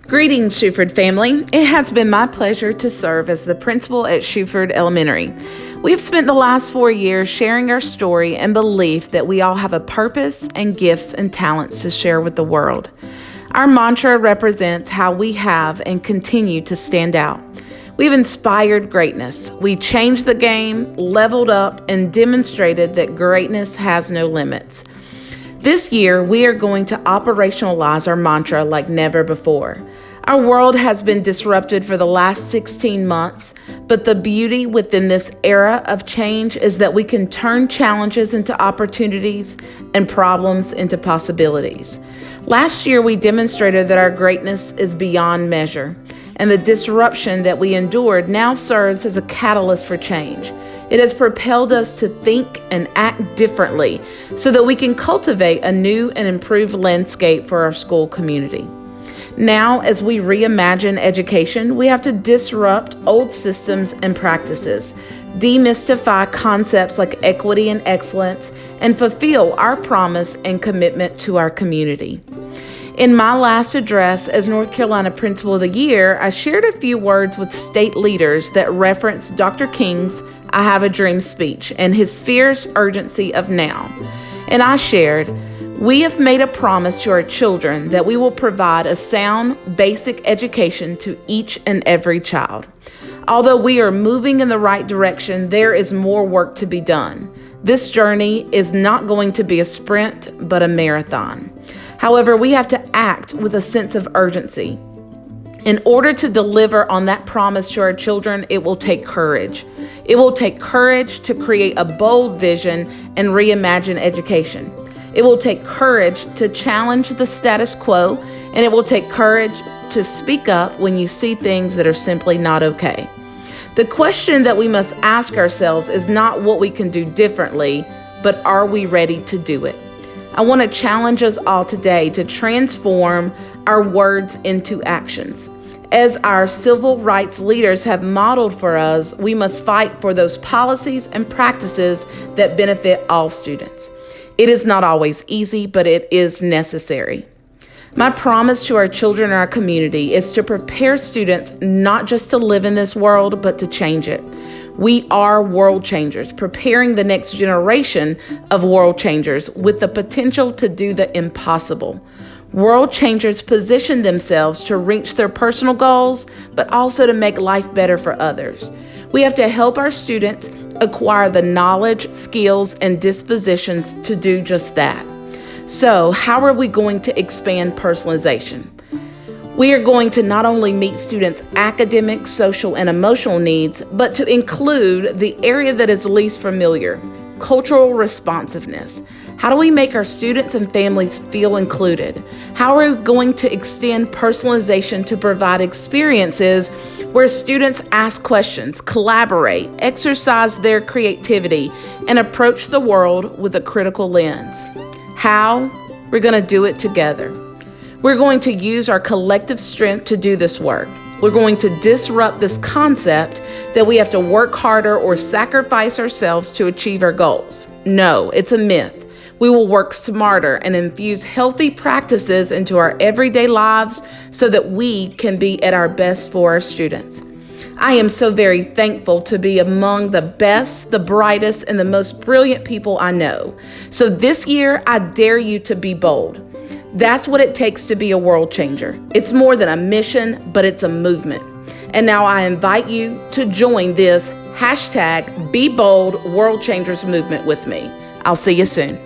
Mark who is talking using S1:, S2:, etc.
S1: Greetings, Shuford family. It has been my pleasure to serve as the principal at Shuford Elementary. We've spent the last 4 years sharing our story and belief that we all have a purpose and gifts and talents to share with the world. Our mantra represents how we have and continue to stand out. We've inspired greatness. We changed the game, leveled up, and demonstrated that greatness has no limits. This year, we are going to operationalize our mantra like never before. Our world has been disrupted for the last 16 months, but the beauty within this era of change is that we can turn challenges into opportunities and problems into possibilities. Last year, we demonstrated that our greatness is beyond measure, and the disruption that we endured now serves as a catalyst for change. It has propelled us to think and act differently so that we can cultivate a new and improved landscape for our school community. Now, as we reimagine education, we have to disrupt old systems and practices, demystify concepts like equity and excellence, and fulfill our promise and commitment to our community. In my last address as North Carolina Principal of the Year, I shared a few words with state leaders that referenced Dr. King's I Have a Dream speech and his fierce urgency of now. And I shared, we have made a promise to our children that we will provide a sound, basic education to each and every child. Although we are moving in the right direction, there is more work to be done. This journey is not going to be a sprint, but a marathon. However, we have to act with a sense of urgency. In order to deliver on that promise to our children, it will take courage. It will take courage to create a bold vision and reimagine education. It will take courage to challenge the status quo, and it will take courage to speak up when you see things that are simply not okay. The question that we must ask ourselves is not what we can do differently, but are we ready to do it? I want to challenge us all today to transform our words into actions. As our civil rights leaders have modeled for us, we must fight for those policies and practices that benefit all students. It is not always easy, but it is necessary. My promise to our children and our community is to prepare students not just to live in this world, but to change it. We are world changers, preparing the next generation of world changers with the potential to do the impossible. World changers position themselves to reach their personal goals, but also to make life better for others. We have to help our students acquire the knowledge, skills, and dispositions to do just that. So, how are we going to expand personalization? We are going to not only meet students' academic, social, and emotional needs, but to include the area that is least familiar, cultural responsiveness. How do we make our students and families feel included? How are we going to extend personalization to provide experiences where students ask questions, collaborate, exercise their creativity, and approach the world with a critical lens? How? We're going to do it together. We're going to use our collective strength to do this work. We're going to disrupt this concept that we have to work harder or sacrifice ourselves to achieve our goals. No, it's a myth. We will work smarter and infuse healthy practices into our everyday lives so that we can be at our best for our students. I am so very thankful to be among the best, the brightest, and the most brilliant people I know. So this year, I dare you to be bold. That's what it takes to be a world changer. It's more than a mission, but it's a movement. And now I invite you to join this #BeBoldWorldChangersmovement with me. I'll see you soon.